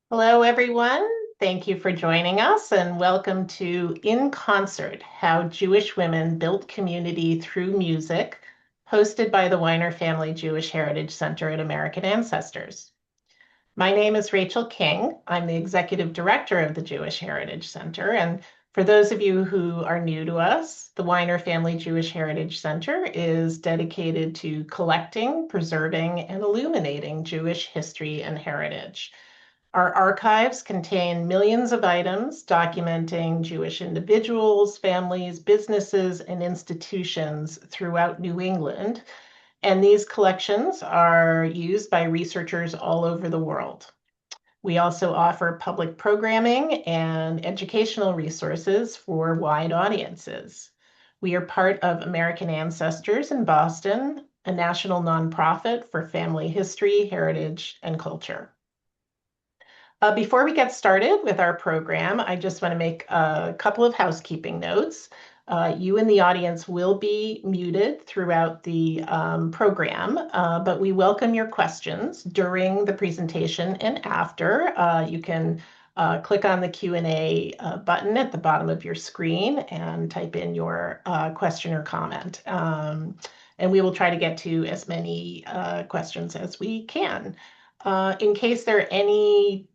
Hello, everyone. Thank you for joining us and welcome to In Concert, How Jewish Women Built Community Through Music, hosted by the Weiner Family Jewish Heritage Center at American Ancestors. My name is Rachel King. I'm the Executive Director of the Jewish Heritage Center. And for those of you who are new to us, the Weiner Family Jewish Heritage Center is dedicated to collecting, preserving, and illuminating Jewish history and heritage. Our archives contain millions of items documenting Jewish individuals, families, businesses, and institutions throughout New England. And these collections are used by researchers all over the world. We also offer public programming and educational resources for wide audiences. We are part of American Ancestors in Boston, a national nonprofit for family history, heritage, and culture. Before we get started with our program, I just want to make a couple of housekeeping notes. You in the audience will be muted throughout the program, but we welcome your questions during the presentation and after. You can click on the Q&A button at the bottom of your screen and type in your question or comment. And we will try to get to as many questions as we can. In case there are any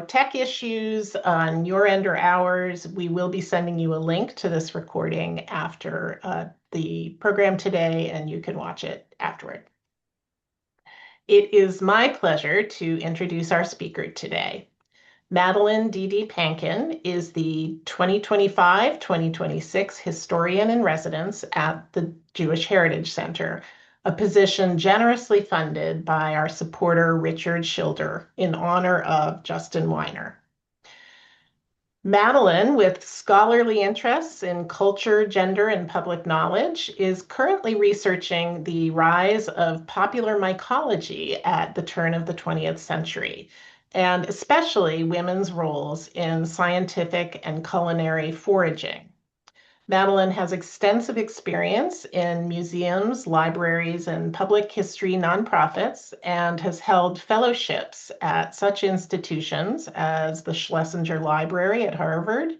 tech issues on your end or ours, we will be sending you a link to this recording after the program today, and you can watch it afterward. It is my pleasure to introduce our speaker today. Madeline DeDe-Panken is the 2025-2026 Historian in Residence at the Jewish Heritage Center, a position generously funded by our supporter Richard Schilder in honor of Justin Weiner. Madeline, with scholarly interests in culture, gender, and public knowledge, is currently researching the rise of popular mycology at the turn of the 20th century, and especially women's roles in scientific and culinary foraging. Madeline has extensive experience in museums, libraries, and public history nonprofits, and has held fellowships at such institutions as the Schlesinger Library at Harvard,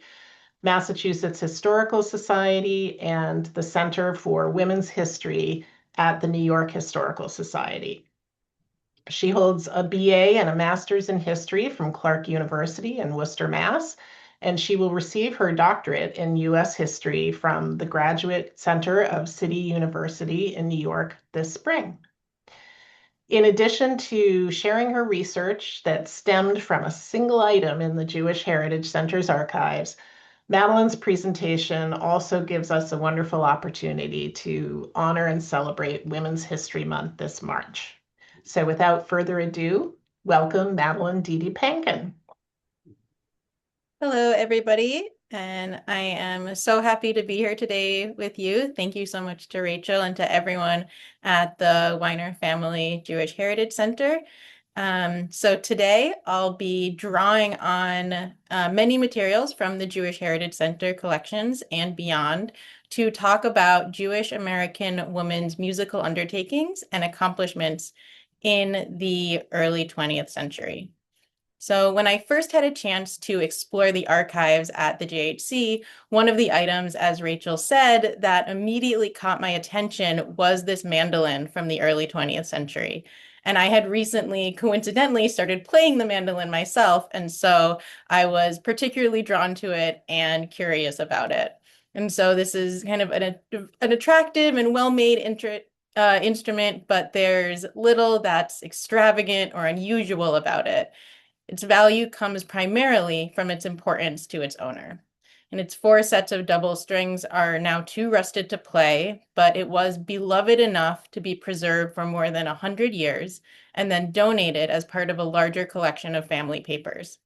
Massachusetts Historical Society, and the Center for Women's History at the New York Historical Society. She holds a BA and a master's in history from Clark University in Worcester, Mass., and she will receive her doctorate in U.S. history from the Graduate Center of City University in New York this spring. In addition to sharing her research that stemmed from a single item in the Jewish Heritage Center's archives, Madeline's presentation also gives us a wonderful opportunity to honor and celebrate Women's History Month this March. So without further ado, welcome Madeline DeDe-Panken. Hello, everybody, and I am so happy to be here today with you. Thank you so much to Rachel and to everyone at the Weiner Family Jewish Heritage Center. So today I'll be drawing on many materials from the Jewish Heritage Center collections and beyond to talk about Jewish American women's musical undertakings and accomplishments in the early 20th century. So when I first had a chance to explore the archives at the JHC, one of the items, as Rachel said, that immediately caught my attention was this mandolin from the early 20th century. And I had recently, coincidentally, started playing the mandolin myself, and so I was particularly drawn to it and curious about it. And so this is kind of an attractive and well-made instrument, but there's little that's extravagant or unusual about it. Its value comes primarily from its importance to its owner. And its 4 sets of double strings are now too rusted to play, but it was beloved enough to be preserved for more than 100 years and then donated as part of a larger collection of family papers.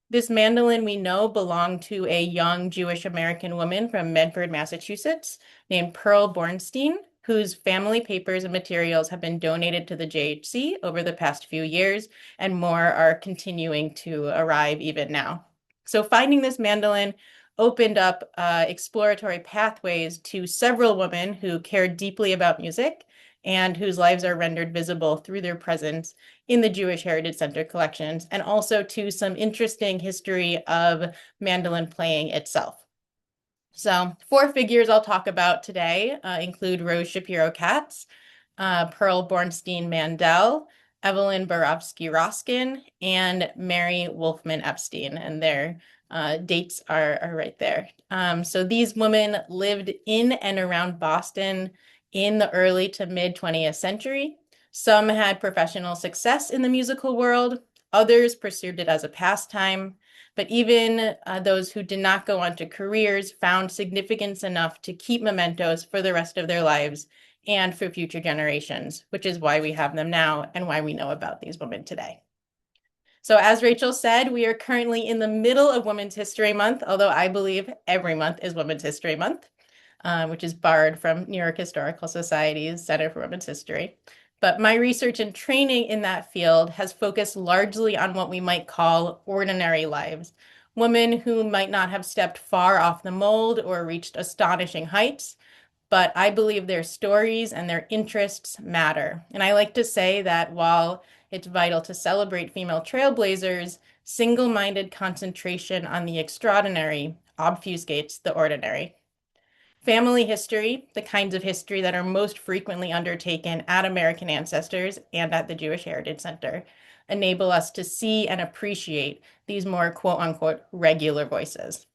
This mandolin we know belonged to a young Jewish American woman from Medford, Massachusetts, named Pearl Bornstein, whose family papers and materials have been donated to the JHC over the past few years, and more are continuing to arrive even now. So finding this mandolin opened up exploratory pathways to several women who cared deeply about music and whose lives are rendered visible through their presence in the Jewish Heritage Center collections, and also to some interesting history of mandolin playing itself. So 4 figures I'll talk about today include Rose Shapiro-Katz, Pearl Bornstein-Mandel, Evelyn Borowski-Roskin, and Mary Wolfman-Epstein, and their dates are right there. So these women lived in and around Boston in the early to mid 20th century. Some had professional success in the musical world, others pursued it as a pastime, but even those who did not go on to careers found significance enough to keep mementos for the rest of their lives and for future generations, which is why we have them now and why we know about these women today. So as Rachel said, we are currently in the middle of Women's History Month, although I believe every month is Women's History Month, which is borrowed from New York Historical Society's Center for Women's History. But my research and training in that field has focused largely on what we might call ordinary lives, women who might not have stepped far off the mold or reached astonishing heights, but I believe their stories and their interests matter. And I like to say that while it's vital to celebrate female trailblazers, single-minded concentration on the extraordinary obfuscates the ordinary. Family history, the kinds of history that are most frequently undertaken at American Ancestors and at the Jewish Heritage Center, enable us to see and appreciate these more quote-unquote regular voices.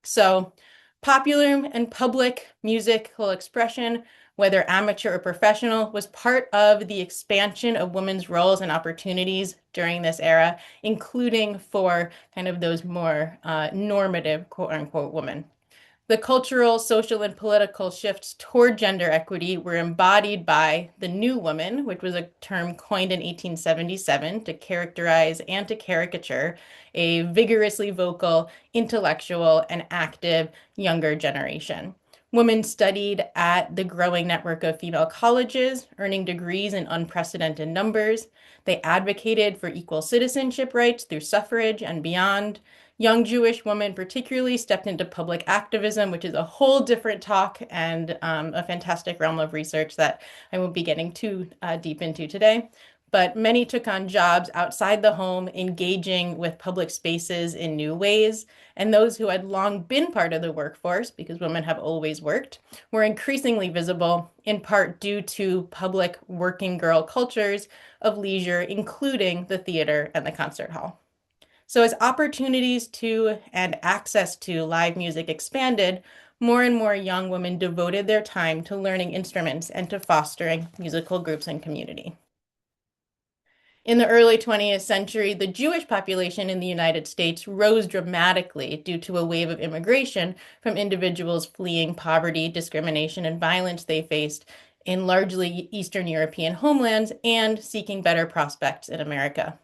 So popular and public musical expression, whether amateur or professional, was part of the expansion of women's roles and opportunities during this era, including for kind of those more normative quote-unquote women. The cultural, social, and political shifts toward gender equity were embodied by the New Woman, which was a term coined in 1877 to characterize and to caricature a vigorously vocal, intellectual, and active younger generation. Women studied at the growing network of female colleges, earning degrees in unprecedented numbers. They advocated for equal citizenship rights through suffrage and beyond. Young Jewish women particularly stepped into public activism, which is a whole different talk and a fantastic realm of research that I won't be getting too deep into today. But many took on jobs outside the home, engaging with public spaces in new ways. And those who had long been part of the workforce, because women have always worked, were increasingly visible, in part due to public working girl cultures of leisure, including the theater and the concert hall. So as opportunities to and access to live music expanded, more and more young women devoted their time to learning instruments and to fostering musical groups and community. In the early 20th century, the Jewish population in the United States rose dramatically due to a wave of immigration from individuals fleeing poverty, discrimination, and violence they faced in largely Eastern European homelands and seeking better prospects in America.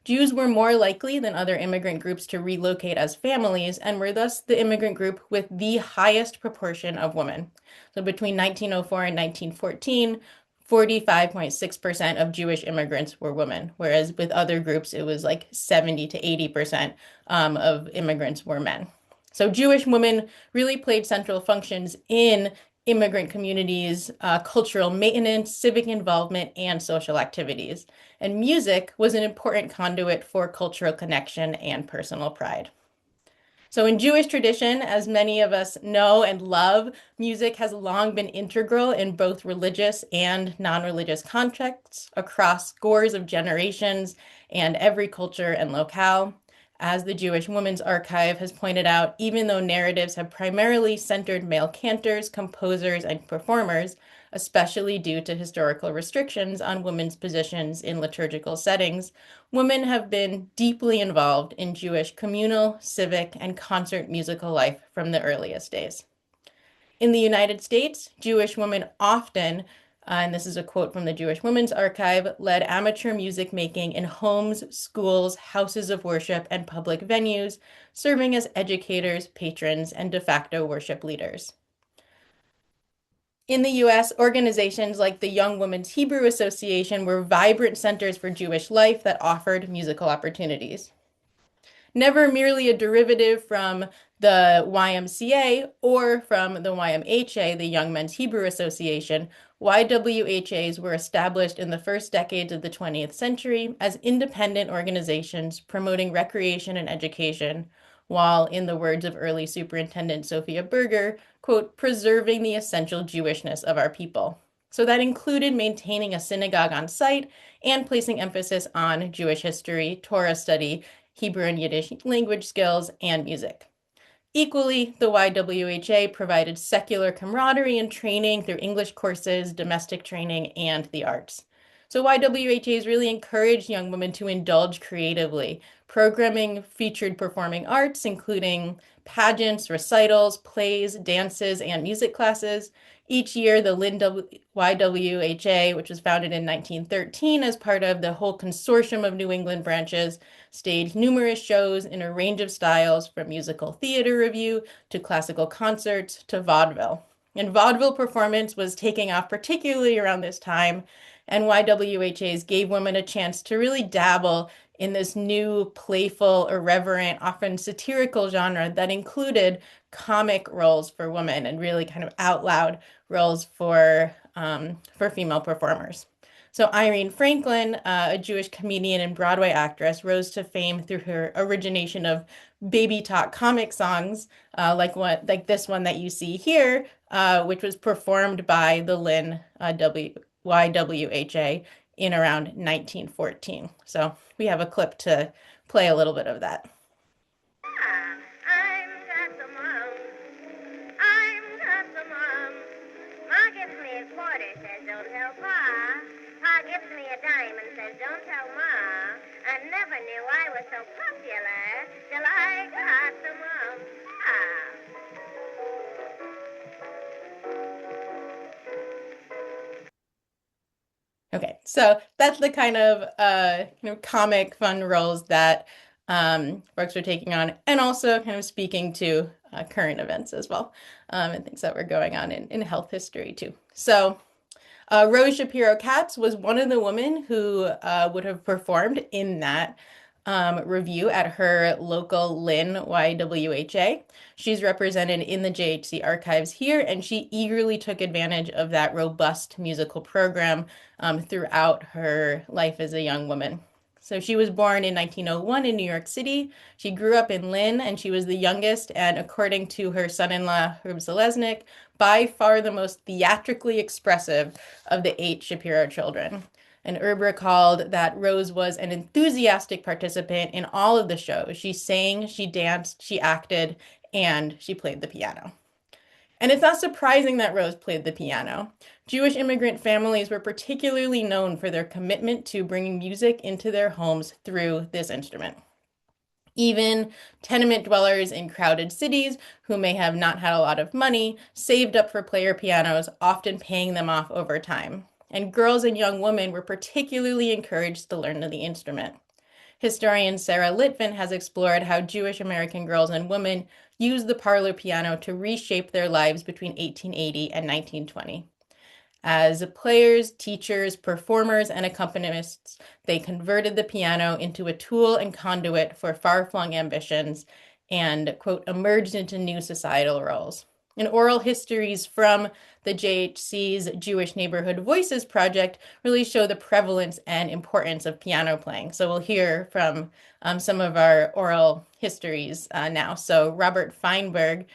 Jews were more likely than other immigrant groups to relocate as families and were thus the immigrant group with the highest proportion of women. So between 1904 and 1914, 45.6% of Jewish immigrants were women, whereas with other groups, it was like 70 to 80% of immigrants were men. So Jewish women really played central functions in immigrant communities, cultural maintenance, civic involvement, and social activities. And music was an important conduit for cultural connection and personal pride. So in Jewish tradition, as many of us know and love, music has long been integral in both religious and non-religious contexts across scores of generations and every culture and locale. As the Jewish Women's Archive has pointed out, even though narratives have primarily centered male cantors, composers, and performers, especially due to historical restrictions on women's positions in liturgical settings, women have been deeply involved in Jewish communal, civic, and concert musical life from the earliest days. In the United States, Jewish women often, and this is a quote from the Jewish Women's Archive, led amateur music making in homes, schools, houses of worship, and public venues, serving as educators, patrons, and de facto worship leaders. In the US, organizations like the Young Women's Hebrew Association were vibrant centers for Jewish life that offered musical opportunities. never merely a derivative from the YMCA or from the YMHA, the Young Men's Hebrew Association. YWHAs were established in the first decades of the 20th century as independent organizations promoting recreation and education, while, in the words of early Superintendent Sophia Berger, quote, preserving the essential Jewishness of our people. So that included maintaining a synagogue on site and placing emphasis on Jewish history, Torah study, Hebrew and Yiddish language skills, and music. Equally, the YWHA provided secular camaraderie and training through English courses, domestic training, and the arts. So YWHAs really encouraged young women to indulge creatively. Programming featured performing arts, including pageants, recitals, plays, dances, and music classes. Each year, the YWHA, which was founded in 1913 as part of the whole consortium of New England branches, staged numerous shows in a range of styles, from musical theater review to classical concerts to vaudeville. And vaudeville performance was taking off particularly around this time, and YWHAs gave women a chance to really dabble in this new, playful, irreverent, often satirical genre that included comic roles for women and really kind of out loud roles for female performers. So Irene Franklin, a Jewish comedian and Broadway actress, rose to fame through her origination of baby talk comic songs, like this one that you see here, which was performed by the YWHA in around 1914. So we have a clip to play a little bit of that. I'm got the mom. I'm got the mom. Ma gives me a quarter, says don't tell Pa. Pa gives me a dime and says don't tell Ma. I never knew I was so popular till I got the mom. Okay, so that's the kind of comic fun roles that folks are taking on, and also kind of speaking to current events as well, and things that were going on in health history too. So Rose Shapiro Katz was one of the women who would have performed in that review at her local Lynn YWHA. She's represented in the JHC archives here, and she eagerly took advantage of that robust musical program throughout her life as a young woman. So she was born in 1901 in New York City. She grew up in Lynn, and she was the youngest, and according to her son-in-law, Herb Zalesnik, by far the most theatrically expressive of the 8 Shapiro children. And Herb recalled that Rose was an enthusiastic participant in all of the shows. She sang, she danced, she acted, and she played the piano. And it's not surprising that Rose played the piano. Jewish immigrant families were particularly known for their commitment to bringing music into their homes through this instrument. Even tenement dwellers in crowded cities who may have not had a lot of money saved up for player pianos, often paying them off over time. And girls and young women were particularly encouraged to learn the instrument. Historian Sarah Litvin has explored how Jewish American girls and women used the parlor piano to reshape their lives between 1880 and 1920. As players, teachers, performers, and accompanists, they converted the piano into a tool and conduit for far-flung ambitions and, quote, emerged into new societal roles. And oral histories from the JHC's Jewish Neighborhood Voices project really show the prevalence and importance of piano playing. So we'll hear from some of our oral histories now. So Robert Feinberg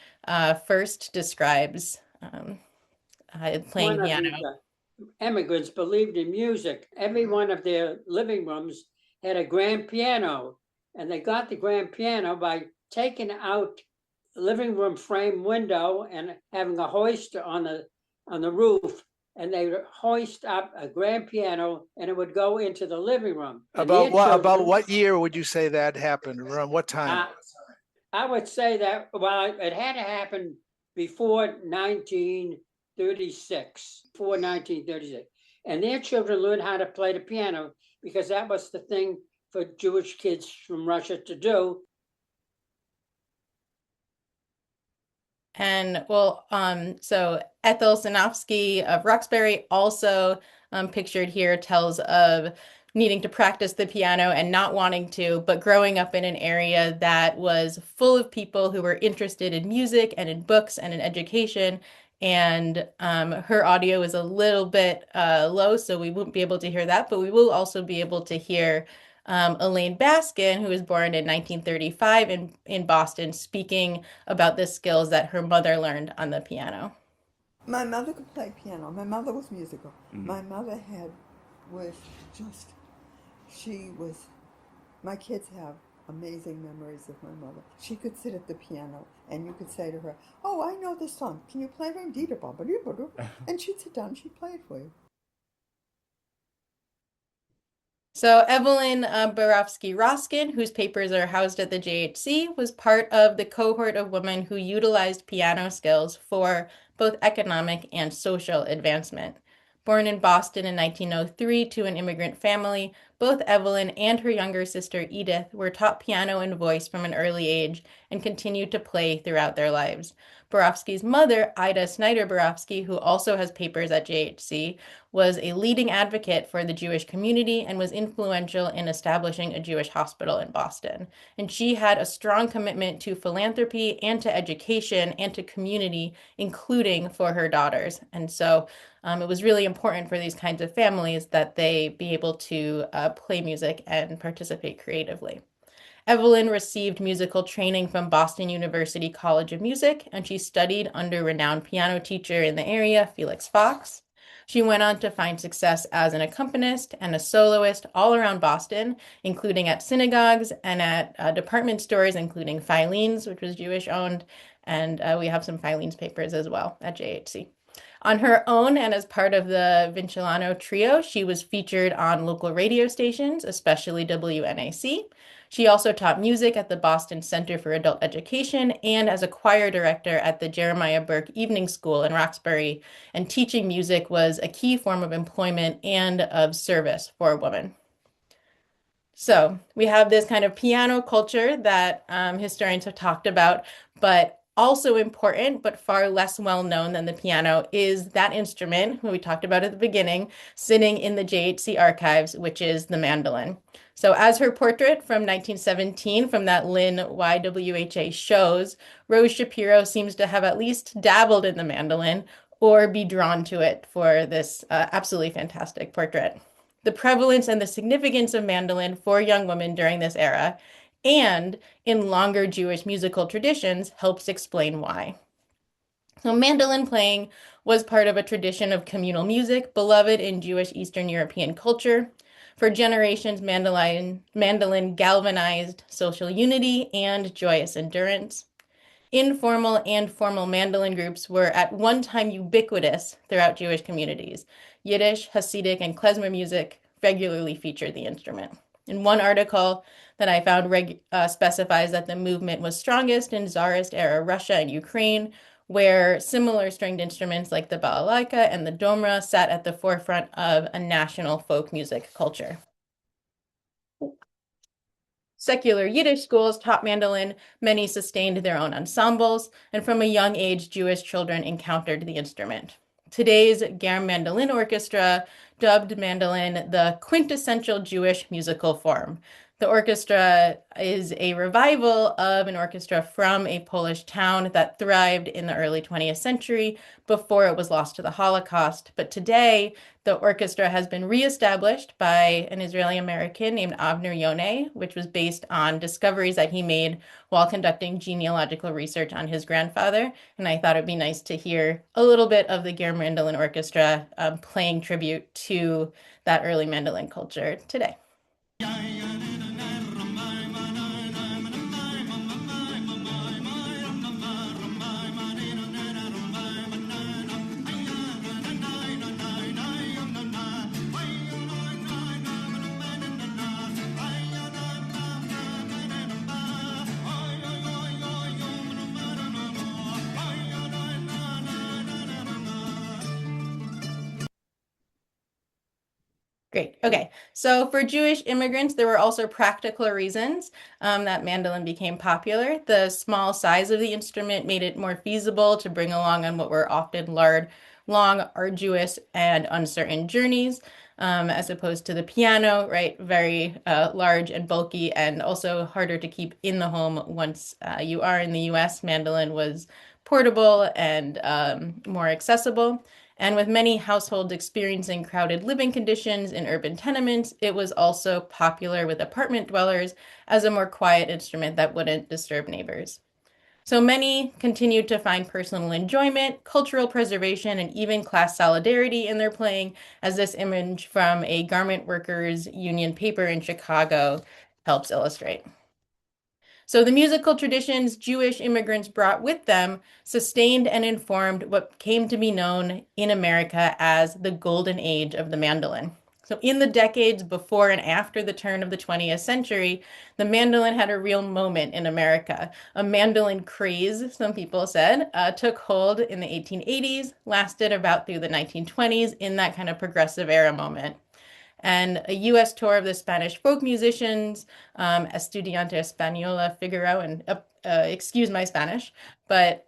first describes playing One of piano. these immigrants believed in music. Every one of their living rooms had a grand piano, and they got the grand piano by taking out the living room frame window and having a hoist on the roof, and they would hoist up a grand piano, and it would go into the living room. About what year would you say that happened? Around what time? I would say that, well, it had to happen before 1936. And their children learned how to play the piano because that was the thing for Jewish kids from Russia to do. And well, so Ethel Sanofsky of Roxbury, also pictured here, tells of needing to practice the piano and not wanting to, but growing up in an area that was full of people who were interested in music and in books and in education. And her audio is a little bit low, so we won't be able to hear that, but we will also be able to hear Elaine Baskin, who was born in 1935 in Boston, speaking about the skills that her mother learned on the piano. My mother could play piano. My mother was musical. My mother was just, she was, my kids have amazing memories of my mother. She could sit at the piano and you could say to her, "Oh, I know this song. Can you play it?" And she'd sit down and she'd play it for you. So Evelyn Borofsky-Roskin, whose papers are housed at the JHC, was part of the cohort of women who utilized piano skills for both economic and social advancement. Born in Boston in 1903 to an immigrant family, both Evelyn and her younger sister Edith were taught piano and voice from an early age and continued to play throughout their lives. Borofsky's mother, Ida Snyder-Borofsky, who also has papers at JHC, was a leading advocate for the Jewish community and was influential in establishing a Jewish hospital in Boston. And she had a strong commitment to philanthropy and to education and to community, including for her daughters. And so it was really important for these kinds of families that they be able to play music and participate creatively. Evelyn received musical training from Boston University College of Music, and she studied under renowned piano teacher in the area, Felix Fox. She went on to find success as an accompanist and a soloist all around Boston, including at synagogues and at department stores, including Filene's, which was Jewish owned, and we have some Filene's papers as well at JHC. On her own and as part of the Vincilano trio, she was featured on local radio stations, especially WNAC. She also taught music at the Boston Center for Adult Education and as a choir director at the Jeremiah Burke Evening School in Roxbury. And teaching music was a key form of employment and of service for women. So we have this kind of piano culture that historians have talked about, but also important, but far less well known than the piano is that instrument we talked about at the beginning, sitting in the JHC archives, which is the mandolin. So as her portrait from 1917 from that Lynn YWHA shows, Rose Shapiro seems to have at least dabbled in the mandolin or be drawn to it for this absolutely fantastic portrait. The prevalence and the significance of mandolin for young women during this era and in longer Jewish musical traditions helps explain why. So mandolin playing was part of a tradition of communal music beloved in Jewish Eastern European culture. For generations, mandolin galvanized social unity and joyous endurance. Informal and formal mandolin groups were at one time ubiquitous throughout Jewish communities. Yiddish, Hasidic, and klezmer music regularly featured the instrument. In one article that I found specifies that the movement was strongest in Tsarist-era Russia and Ukraine, where similar stringed instruments like the balalaika and the domra sat at the forefront of a national folk music culture. Secular Yiddish schools taught mandolin, many sustained their own ensembles, and from a young age, Jewish children encountered the instrument. Today's Ger Mandolin Orchestra dubbed mandolin the quintessential Jewish musical form. The orchestra is a revival of an orchestra from a Polish town that thrived in the early 20th century before it was lost to the Holocaust. But today, the orchestra has been reestablished by an Israeli American named Avner Yoneh, which was based on discoveries that he made while conducting genealogical research on his grandfather. And I thought it'd be nice to hear a little bit of the Ger Mandolin Orchestra playing tribute to that early mandolin culture today. Great. Okay. So for Jewish immigrants, there were also practical reasons that mandolin became popular. The small size of the instrument made it more feasible to bring along on what were often long, arduous, and uncertain journeys. as opposed to the piano, right? Very large and bulky, and also harder to keep in the home once you are in the US. Mandolin was portable and more accessible. And with many households experiencing crowded living conditions in urban tenements, it was also popular with apartment dwellers as a more quiet instrument that wouldn't disturb neighbors. So many continued to find personal enjoyment, cultural preservation, and even class solidarity in their playing, as this image from a garment workers union paper in Chicago helps illustrate. So the musical traditions Jewish immigrants brought with them sustained and informed what came to be known in America as the golden age of the mandolin. So in the decades before and after the turn of the 20th century, the mandolin had a real moment in America. A mandolin craze, some people said, took hold in the 1880s, lasted about through the 1920s in that kind of progressive era moment. And a U.S. tour of the Spanish folk musicians, Estudiante Española Figaro, and excuse my Spanish, but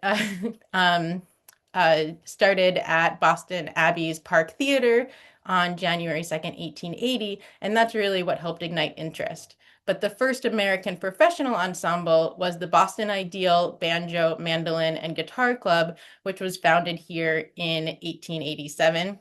started at Boston Abbey's Park Theater on January 2nd, 1880, and that's really what helped ignite interest. But the first American professional ensemble was the Boston Ideal Banjo, Mandolin, and Guitar Club, which was founded here in 1887.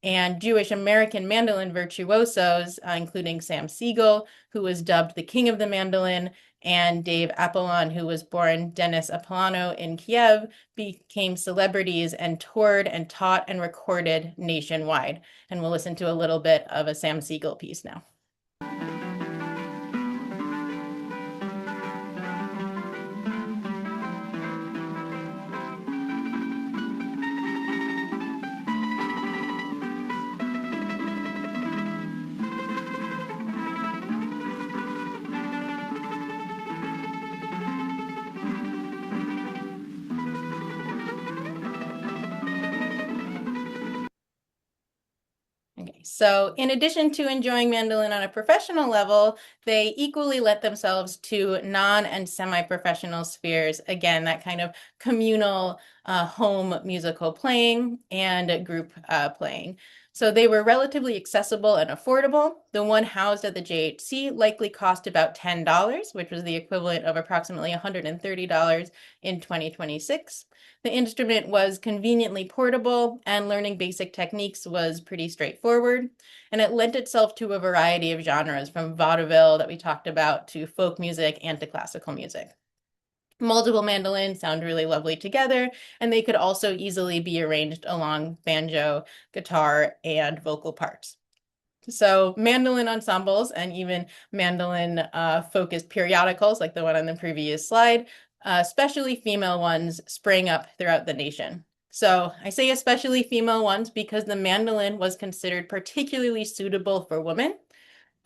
And Jewish American mandolin virtuosos, including Sam Siegel, who was dubbed the king of the mandolin, and Dave Apollon, who was born Denis Apollano in Kiev, became celebrities and toured and taught and recorded nationwide. And we'll listen to a little bit of a Sam Siegel piece now. So in addition to enjoying mandolin on a professional level, they equally let themselves to non and semi-professional spheres. Again, that kind of communal home musical playing and group playing. So they were relatively accessible and affordable. The one housed at the JHC likely cost about $10, which was the equivalent of approximately $130 in 2026. The instrument was conveniently portable, and learning basic techniques was pretty straightforward. And it lent itself to a variety of genres, from vaudeville that we talked about to folk music and to classical music. Multiple mandolins sound really lovely together, and they could also easily be arranged along banjo, guitar, and vocal parts. So mandolin ensembles and even mandolin focused periodicals, like the one on the previous slide, especially female ones, sprang up throughout the nation. So I say especially female ones because the mandolin was considered particularly suitable for women,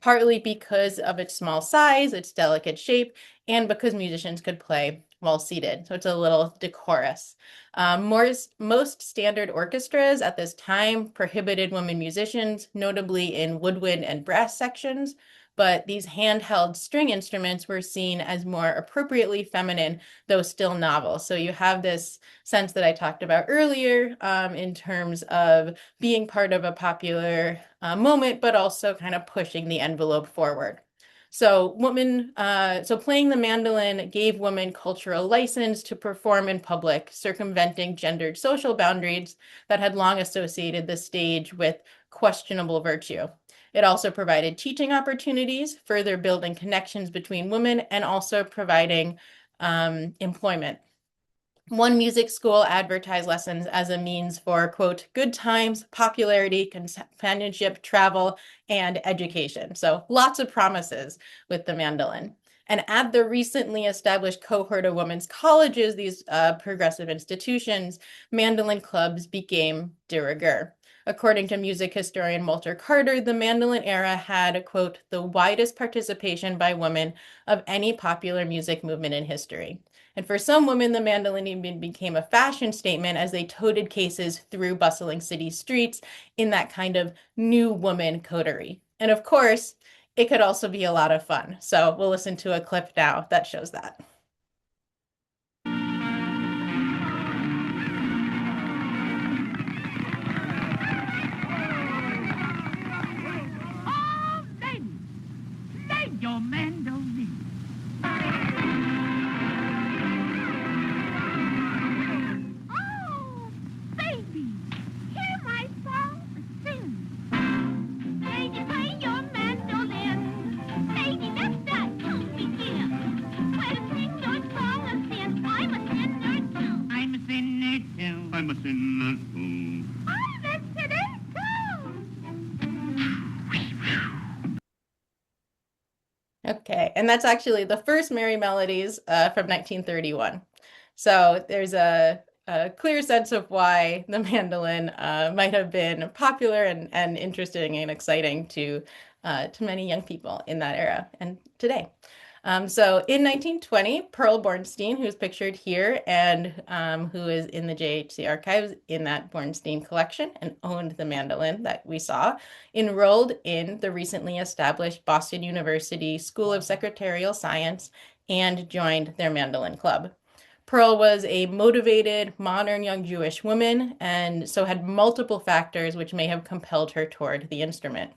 partly because of its small size, its delicate shape, and because musicians could play while seated. So it's a little decorous. Most standard orchestras at this time prohibited women musicians, notably in woodwind and brass sections, but these handheld string instruments were seen as more appropriately feminine, though still novel. So you have this sense that I talked about earlier in terms of being part of a popular moment, but also kind of pushing the envelope forward. So playing the mandolin gave women cultural license to perform in public, circumventing gendered social boundaries that had long associated the stage with questionable virtue. It also provided teaching opportunities, further building connections between women, and also providing employment. One music school advertised lessons as a means for, quote, good times, popularity, companionship, travel, and education. So lots of promises with the mandolin. And at the recently established cohort of women's colleges, these progressive institutions, mandolin clubs became de rigueur. According to music historian Walter Carter, the mandolin era had, quote, the widest participation by women of any popular music movement in history. And for some women, the mandolin even became a fashion statement as they toted cases through bustling city streets in that kind of new woman coterie. And of course, it could also be a lot of fun. So we'll listen to a clip now that shows that. find your mandolin. Oh, baby, hear my song sing. Baby, play your mandolin. Baby, let that tune begin. When I sing your song of sin, I'm a sinner too. I'm a sinner too. I'm a sinner too. I'm a sinner too. Okay, and that's actually the first Merry Melodies from 1931. So there's a clear sense of why the mandolin might have been popular and interesting and exciting to many young people in that era and today. So in 1920, Pearl Bornstein, who's pictured here and who is in the JHC archives in that Bornstein collection and owned the mandolin that we saw, enrolled in the recently established Boston University School of Secretarial Science and joined their mandolin club. Pearl was a motivated, modern young Jewish woman and so had multiple factors which may have compelled her toward the instrument.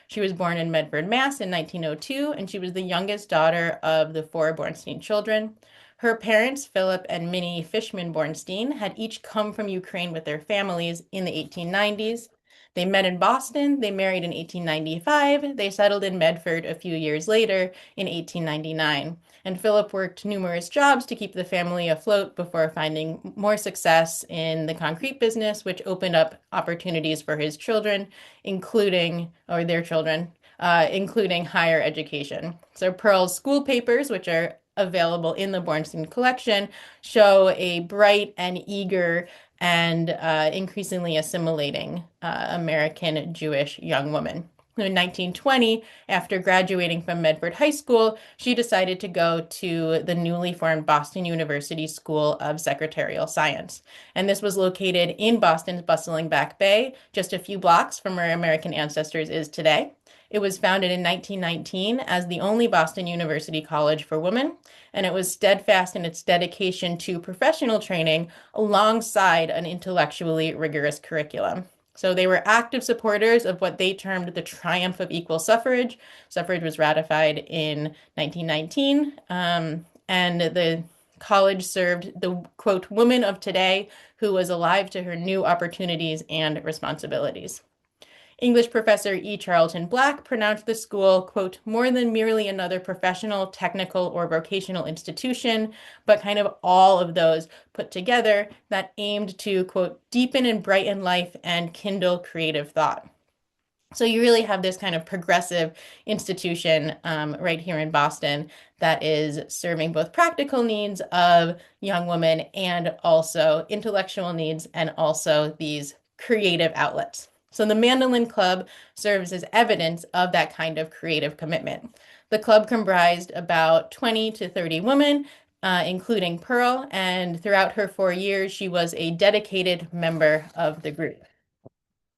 She was born in Medford, Mass. in 1902, and she was the youngest daughter of the 4 Bornstein children. Her parents, Philip and Minnie Fishman Bornstein, had each come from Ukraine with their families in the 1890s. They met in Boston, they married in 1895, they settled in Medford a few years later in 1899. And Philip worked numerous jobs to keep the family afloat before finding more success in the concrete business, which opened up opportunities for his children, including higher education. So Pearl's school papers, which are available in the Bornstein collection, show a bright and eager and increasingly assimilating American Jewish young woman. In 1920, after graduating from Medford High School, she decided to go to the newly formed Boston University School of Secretarial Science. And this was located in Boston's bustling Back Bay, just a few blocks from where American Ancestors is today. It was founded in 1919 as the only Boston University college for women, and it was steadfast in its dedication to professional training alongside an intellectually rigorous curriculum. So they were active supporters of what they termed the triumph of equal suffrage. Suffrage was ratified in 1919, and the college served the, quote, woman of today who was alive to her new opportunities and responsibilities. English professor E. Charlton Black pronounced the school, quote, more than merely another professional, technical, or vocational institution, but kind of all of those put together that aimed to, quote, deepen and brighten life and kindle creative thought. So you really have this kind of progressive institution right here in Boston that is serving both practical needs of young women and also intellectual needs and also these creative outlets. So the Mandolin Club serves as evidence of that kind of creative commitment. The club comprised about 20 to 30 women, including Pearl, and throughout her 4 years, she was a dedicated member of the group.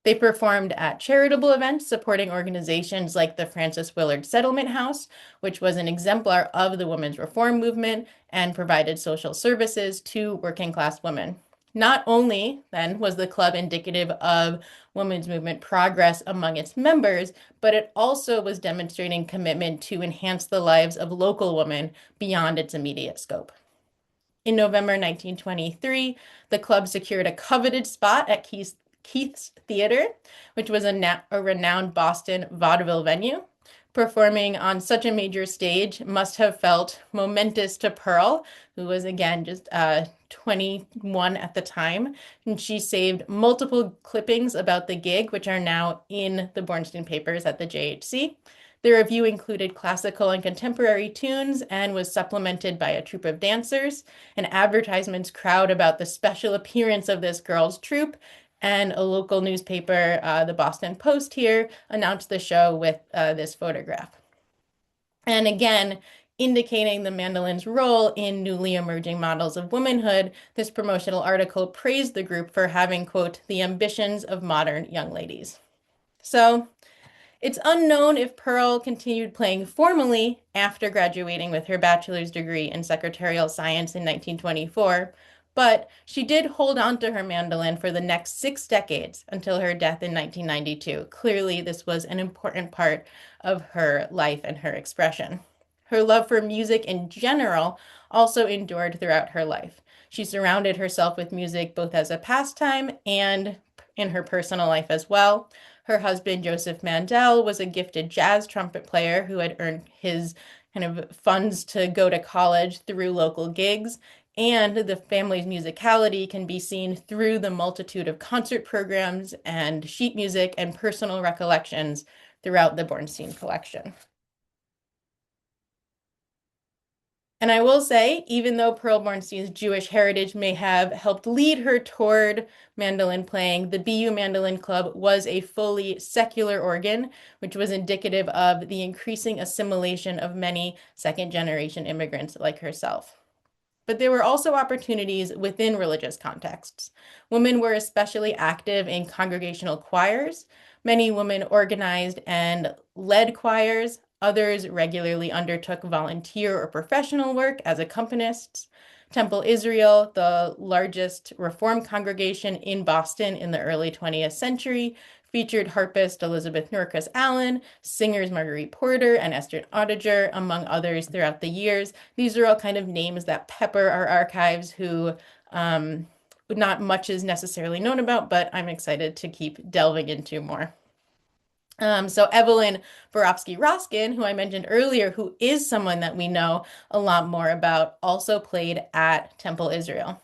They performed at charitable events supporting organizations like the Francis Willard Settlement House, which was an exemplar of the women's reform movement and provided social services to working class women. Not only, then, was the club indicative of women's movement progress among its members, but it also was demonstrating commitment to enhance the lives of local women beyond its immediate scope. In November 1923, the club secured a coveted spot at Keith's Theater, which was a renowned Boston vaudeville venue. Performing on such a major stage must have felt momentous to Pearl, who was again just 21 at the time. And she saved multiple clippings about the gig, which are now in the Bornstein papers at the JHC. The review included classical and contemporary tunes and was supplemented by a troupe of dancers. And advertisements crowd about the special appearance of this girls' troupe. And a local newspaper, the Boston Post here, announced the show with this photograph. And again, indicating the mandolin's role in newly emerging models of womanhood, this promotional article praised the group for having, quote, the ambitions of modern young ladies. So it's unknown if Pearl continued playing formally after graduating with her bachelor's degree in secretarial science in 1924, But she did hold on to her mandolin for the next 6 decades until her death in 1992. Clearly, this was an important part of her life and her expression. Her love for music in general also endured throughout her life. She surrounded herself with music both as a pastime and in her personal life as well. Her husband, Joseph Mandel, was a gifted jazz trumpet player who had earned his kind of funds to go to college through local gigs. And the family's musicality can be seen through the multitude of concert programs and sheet music and personal recollections throughout the Bornstein collection. And I will say, even though Pearl Bornstein's Jewish heritage may have helped lead her toward mandolin playing, the BU Mandolin Club was a fully secular organ, which was indicative of the increasing assimilation of many second-generation immigrants like herself. But there were also opportunities within religious contexts. Women were especially active in congregational choirs. Many women organized and led choirs. Others regularly undertook volunteer or professional work as accompanists. Temple Israel, the largest Reform congregation in Boston in the early 20th century, featured harpist Elizabeth Norcross Allen, singers Marguerite Porter and Esther Ottiger, among others throughout the years. These are all kind of names that pepper our archives who not much is necessarily known about, but I'm excited to keep delving into more. So Evelyn Borofsky-Roskin, who I mentioned earlier, who is someone that we know a lot more about, also played at Temple Israel.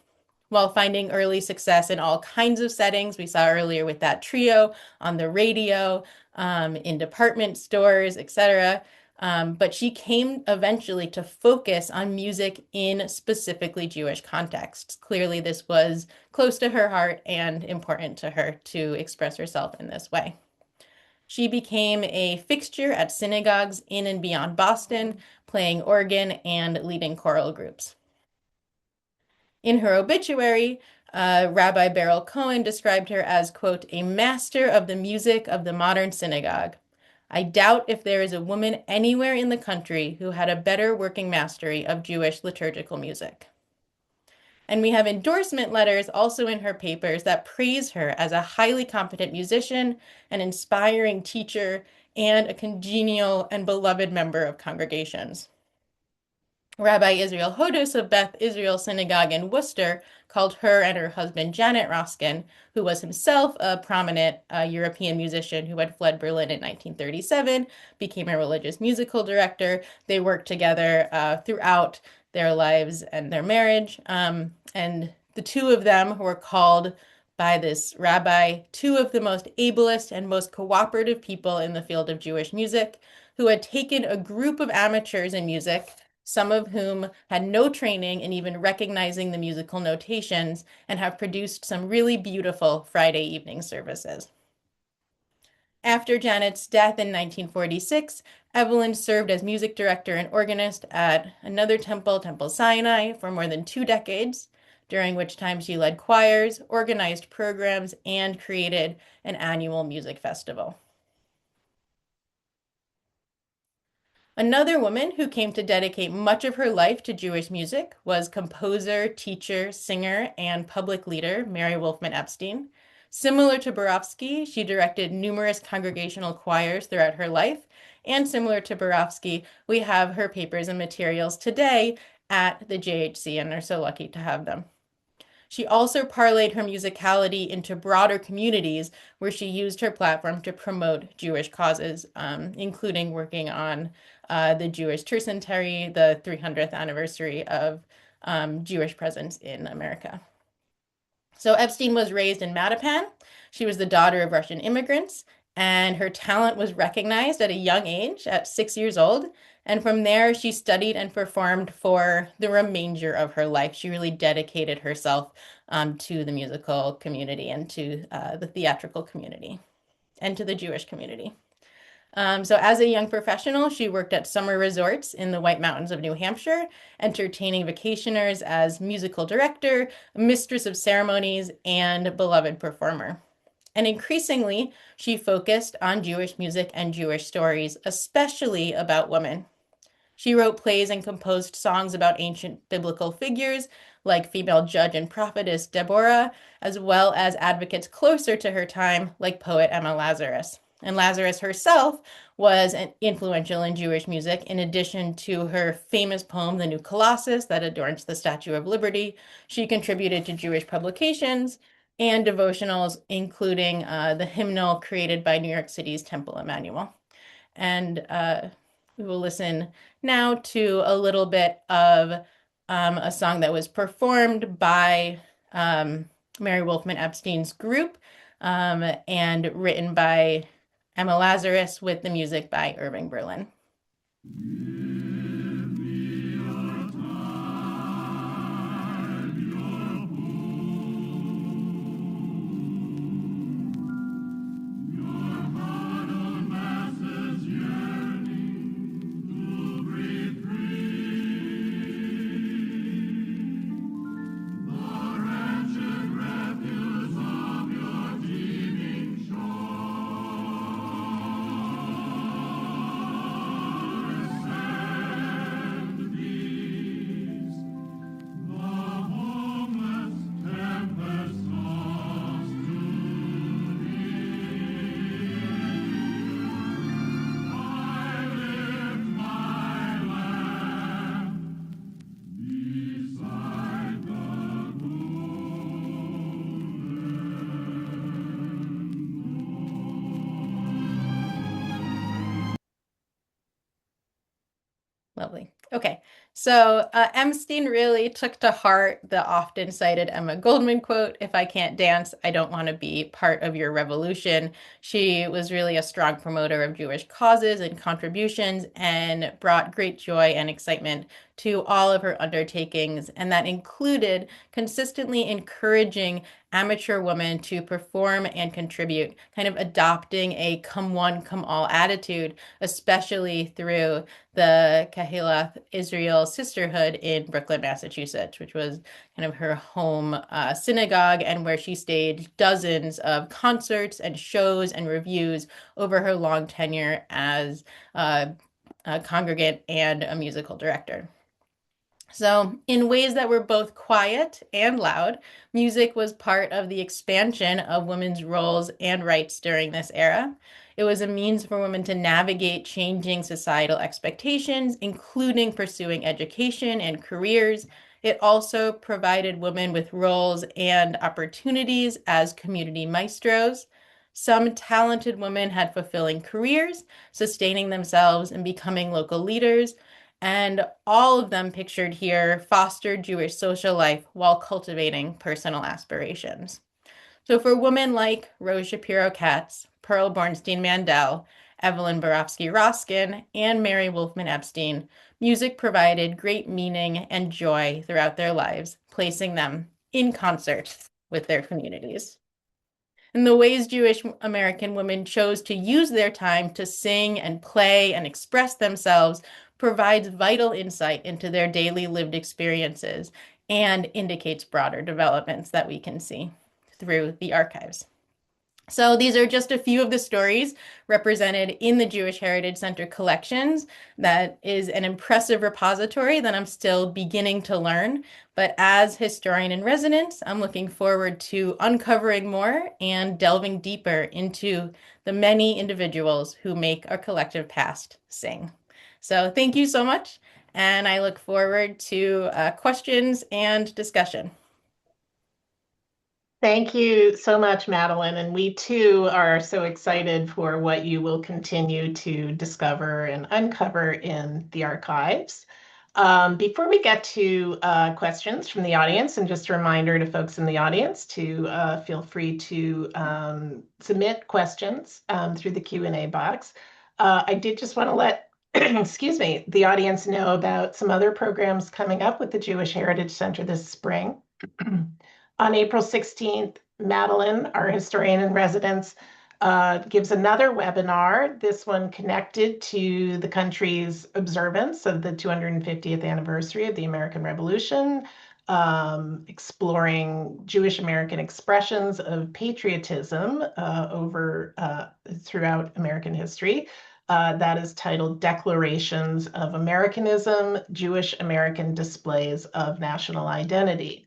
While finding early success in all kinds of settings, we saw earlier with that trio on the radio, in department stores, etc. But she came eventually to focus on music in specifically Jewish contexts. Clearly, this was close to her heart and important to her to express herself in this way. She became a fixture at synagogues in and beyond Boston, playing organ and leading choral groups. In her obituary, Rabbi Beryl Cohen described her as, quote, a master of the music of the modern synagogue. I doubt if there is a woman anywhere in the country who had a better working mastery of Jewish liturgical music. And we have endorsement letters also in her papers that praise her as a highly competent musician, an inspiring teacher, and a congenial and beloved member of congregations. Rabbi Israel Hodos of Beth Israel Synagogue in Worcester called her and her husband Janet Roskin, who was himself a prominent European musician who had fled Berlin in 1937, became a religious musical director. They worked together throughout their lives and their marriage. And the two of them were called by this rabbi two of the most ablest and most cooperative people in the field of Jewish music, who had taken a group of amateurs in music, some of whom had no training in even recognizing the musical notations, and have produced some really beautiful Friday evening services. After Janet's death in 1946, Evelyn served as music director and organist at another temple, Temple Sinai, for more than 2 decades, during which time she led choirs, organized programs, and created an annual music festival. Another woman who came to dedicate much of her life to Jewish music was composer, teacher, singer, and public leader Mary Wolfman Epstein. Similar to Borofsky, she directed numerous congregational choirs throughout her life, and similar to Borofsky, we have her papers and materials today at the JHC and are so lucky to have them. She also parlayed her musicality into broader communities where she used her platform to promote Jewish causes, including working on the Jewish Tercentenary, the 300th anniversary of Jewish presence in America. So Epstein was raised in Mattapan. She was the daughter of Russian immigrants, and her talent was recognized at a young age, at 6 years old. And from there, she studied and performed for the remainder of her life. She really dedicated herself to the musical community and to the theatrical community and to the Jewish community. So as a young professional, she worked at summer resorts in the White Mountains of New Hampshire, entertaining vacationers as musical director, mistress of ceremonies, and beloved performer. And increasingly, she focused on Jewish music and Jewish stories, especially about women. She wrote plays and composed songs about ancient biblical figures like female judge and prophetess Deborah, as well as advocates closer to her time like poet Emma Lazarus. And Lazarus herself was influential in Jewish music, in addition to her famous poem, The New Colossus, that adorns the Statue of Liberty. She contributed to Jewish publications and devotionals, including the hymnal created by New York City's Temple Emmanuel. And we will listen now to a little bit of a song that was performed by Mary Wolfman Epstein's group and written by Emma Lazarus with the music by Irving Berlin. Lovely. Okay, so Epstein really took to heart the often cited Emma Goldman quote, "If I can't dance, I don't want to be part of your revolution." She was really a strong promoter of Jewish causes and contributions and brought great joy and excitement to all of her undertakings, and that included consistently encouraging amateur women to perform and contribute, kind of adopting a come one, come all attitude, especially through the Kehilath Israel Sisterhood in Brooklyn, Massachusetts, which was kind of her home synagogue and where she staged dozens of concerts and shows and reviews over her long tenure as a congregant and a musical director. So, in ways that were both quiet and loud, music was part of the expansion of women's roles and rights during this era. It was a means for women to navigate changing societal expectations, including pursuing education and careers. It also provided women with roles and opportunities as community maestros. Some talented women had fulfilling careers, sustaining themselves and becoming local leaders. And all of them pictured here fostered Jewish social life while cultivating personal aspirations. So for women like Rose Shapiro Katz, Pearl Bornstein Mandel, Evelyn Borofsky Roskin, and Mary Wolfman Epstein, music provided great meaning and joy throughout their lives, placing them in concert with their communities. And the ways Jewish American women chose to use their time to sing and play and express themselves provides vital insight into their daily lived experiences and indicates broader developments that we can see through the archives. So these are just a few of the stories represented in the Jewish Heritage Center collections. That is an impressive repository that I'm still beginning to learn. But as historian in residence, I'm looking forward to uncovering more and delving deeper into the many individuals who make our collective past sing. So thank you so much, and I look forward to questions and discussion. Thank you so much, Madeline. And we too are so excited for what you will continue to discover and uncover in the archives. Before we get to questions from the audience, and just a reminder to folks in the audience to feel free to submit questions through the Q&A box. I did just want to let, excuse me, the audience know about some other programs coming up with the Jewish Heritage Center this spring. On April 16th, Madeline, our historian in residence, gives another webinar, this one connected to the country's observance of the 250th anniversary of the American Revolution, exploring Jewish American expressions of patriotism throughout American history. that is titled Declarations of Americanism, Jewish American Displays of National Identity.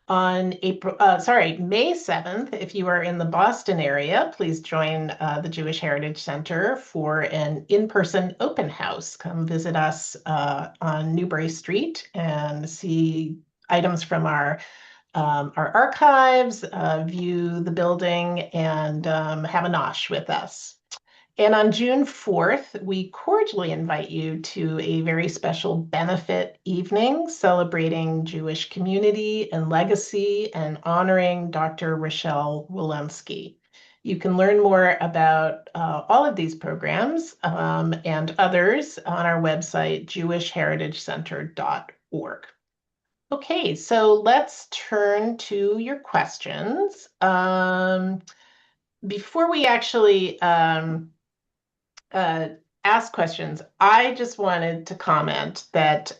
On May 7th, if you are in the Boston area, please join the Jewish Heritage Center for an in-person open house. Come visit us on Newbury Street and see items from our archives, view the building, and have a nosh with us. And on June 4th, we cordially invite you to a very special benefit evening celebrating Jewish community and legacy and honoring Dr. Rochelle Walensky. You can learn more about all of these programs and others on our website, jewishheritagecenter.org. Okay, so let's turn to your questions. Before we actually ask questions, I just wanted to comment that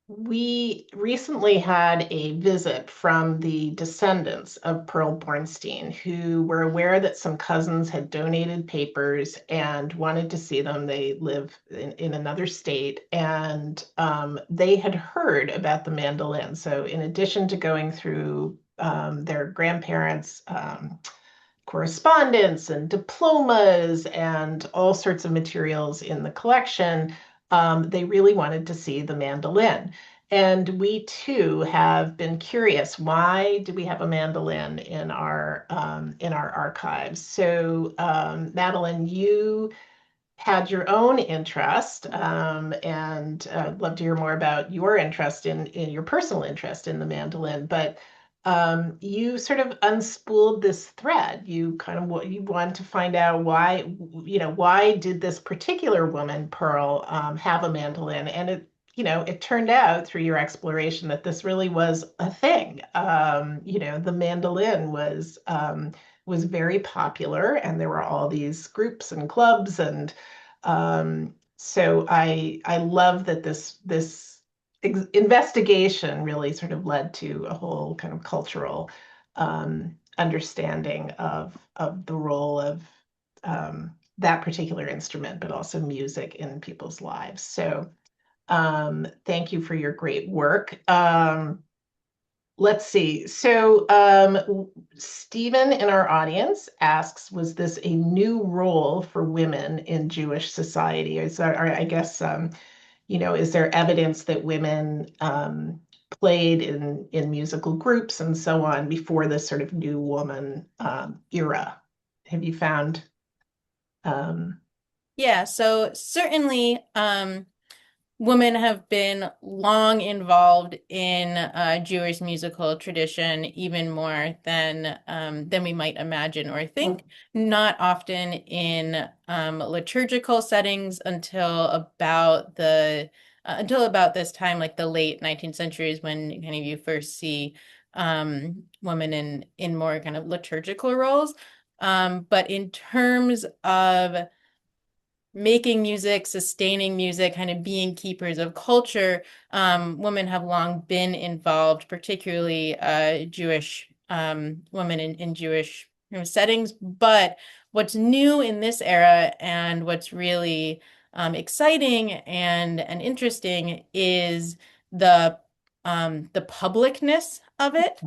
we recently had a visit from the descendants of Pearl Bornstein, who were aware that some cousins had donated papers and wanted to see them. They live in another state, and they had heard about the mandolin. So in addition to going through their grandparents' correspondence and diplomas and all sorts of materials in the collection, they really wanted to see the mandolin. And we too have been curious, why do we have a mandolin in our archives? So Madeline, you had your own interest, and I'd love to hear more about your interest in your personal interest in the mandolin. But you sort of unspooled this thread. You kind of you wanted to find out why, why did this particular woman, Pearl, have a mandolin? And it turned out through your exploration that this really was a thing. The mandolin was very popular, and there were all these groups and clubs, and so I love that this investigation really sort of led to a whole kind of cultural understanding of the role of that particular instrument, but also music in people's lives. So thank you for your great work. Let's see. So Stephen in our audience asks, was this a new role for women in Jewish society? Is there evidence that women played in musical groups and so on before this sort of new woman era? Have you found? Yeah, so certainly women have been long involved in Jewish musical tradition, even more than we might imagine or think. Not often in liturgical settings until about this time, like the late 19th centuries, when kind of you first see women in more kind of liturgical roles. But in terms of making music, sustaining music, kind of being keepers of culture, women have long been involved, particularly Jewish women in Jewish settings. But what's new in this era, and what's really exciting and interesting, is the publicness of it.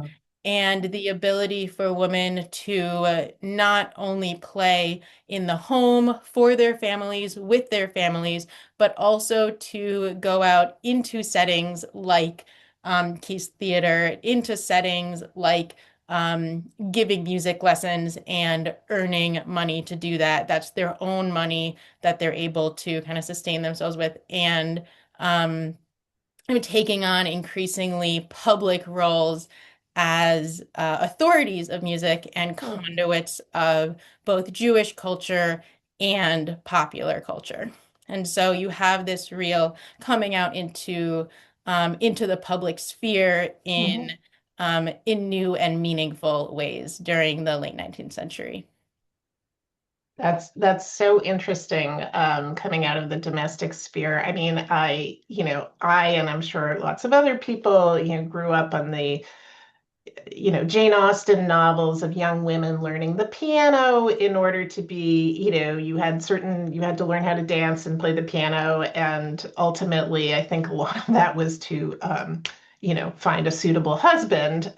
And the ability for women to not only play in the home for their families, with their families, but also to go out into settings like Keith's Theater, into settings like giving music lessons and earning money to do that. That's their own money that they're able to kind of sustain themselves with. And taking on increasingly public roles as authorities of music and conduits of both Jewish culture and popular culture. And so you have this real coming out into the public sphere in new and meaningful ways during the late 19th century. That's so interesting, coming out of the domestic sphere. I mean, I and I'm sure lots of other people, grew up on the Jane Austen novels of young women learning the piano in order to be, you had to learn how to dance and play the piano. And ultimately, I think a lot of that was to, find a suitable husband.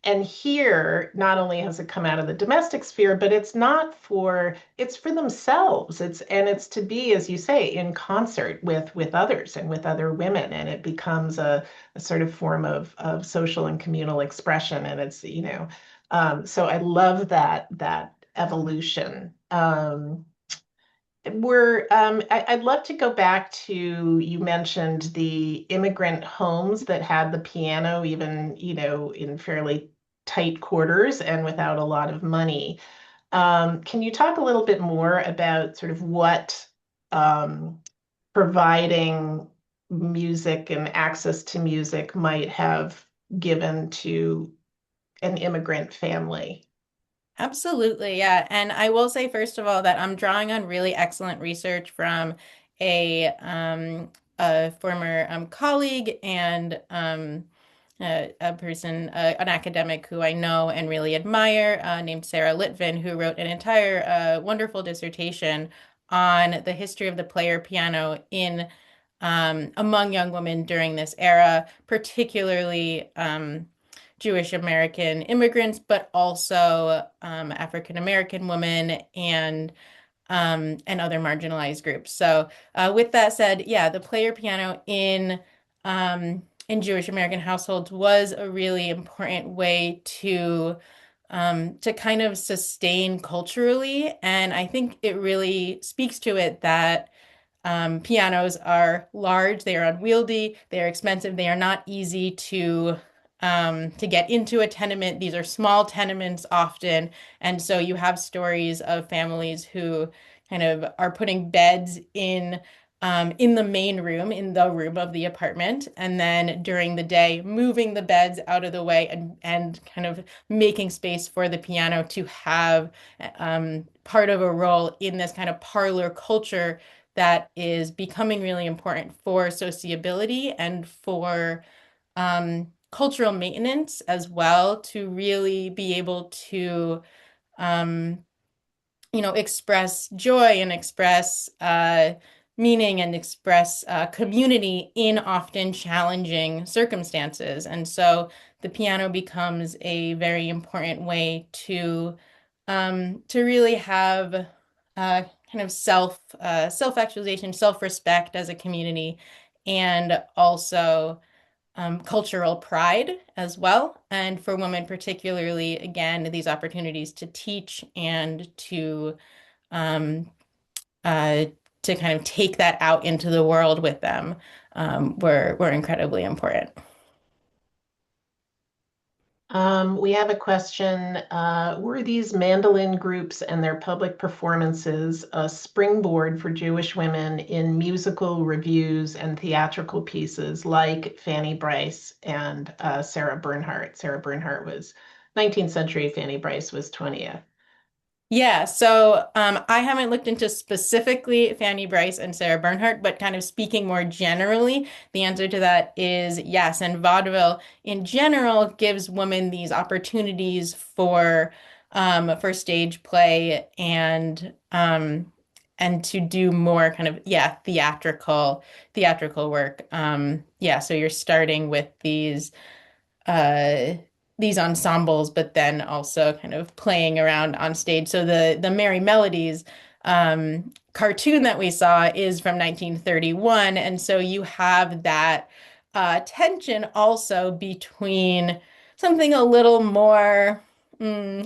And here, not only has it come out of the domestic sphere, but it's for themselves. It's to be, as you say, in concert with others and with other women. And it becomes a sort of form of social and communal expression. And so I love that evolution. I'd love to go back to, you mentioned the immigrant homes that had the piano, even, in fairly tight quarters and without a lot of money. Can you talk a little bit more about sort of what providing music and access to music might have given to an immigrant family? Absolutely, yeah. And I will say, first of all, that I'm drawing on really excellent research from a former colleague and a person, an academic who I know and really admire, named Sarah Litvin, who wrote an entire wonderful dissertation on the history of the player piano in among young women during this era, particularly Jewish American immigrants, but also African American women and other marginalized groups. So, with that said, yeah, the player piano in Jewish American households was a really important way to kind of sustain culturally, and I think it really speaks to it that pianos are large, they are unwieldy, they are expensive, they are not easy to get into a tenement. These are small tenements often, and so you have stories of families who kind of are putting beds in the main room, in the room of the apartment, and then during the day moving the beds out of the way and kind of making space for the piano to have part of a role in this kind of parlor culture that is becoming really important for sociability and for cultural maintenance as well, to really be able to um, express joy and express meaning and express community in often challenging circumstances. And so the piano becomes a very important way to really have kind of self-actualization, self-respect as a community, and also cultural pride as well. And for women particularly, again, these opportunities to teach and um, to kind of take that out into the world with them were incredibly important. We have a question. Were these mandolin groups and their public performances a springboard for Jewish women in musical reviews and theatrical pieces like Fanny Brice and Sarah Bernhardt? Sarah Bernhardt was 19th century, Fanny Brice was 20th. Yeah, so I haven't looked into specifically Fanny Brice and Sarah Bernhardt, but kind of speaking more generally, the answer to that is yes. And vaudeville in general gives women these opportunities for stage play and to do more kind of theatrical work. Yeah, so you're starting with uh these ensembles, but then also kind of playing around on stage. So the Merry Melodies cartoon that we saw is from 1931, and so you have that tension also between something a little more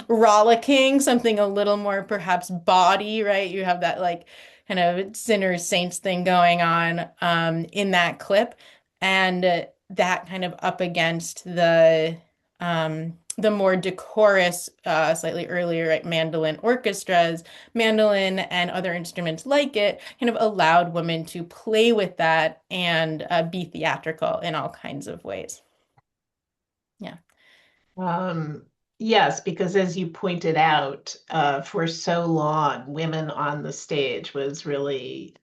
rollicking, something a little more perhaps bawdy, right? You have that like kind of sinners saints thing going on in that clip, and that kind of up against the more decorous, slightly earlier, right, mandolin orchestras, mandolin and other instruments like it kind of allowed women to play with that and be theatrical in all kinds of ways. Yeah. Yes, because as you pointed out, for so long, women on the stage was really,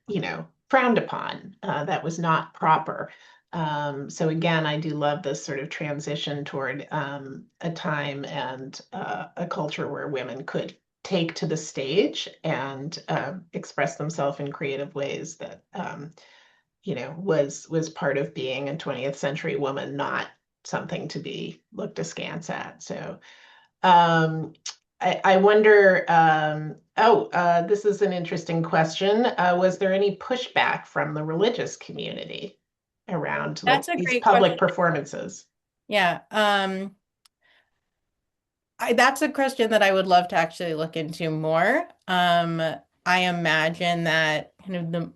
frowned upon. That was not proper. So again, I do love this sort of transition toward a time and a culture where women could take to the stage and express themselves in creative ways that was part of being a 20th century woman, not something to be looked askance at. So um, I wonder, this is an interesting question. Was there any pushback from the religious community around That's like a these great question. public performances? Yeah. That's a question that I would love to actually look into more. I imagine that kind of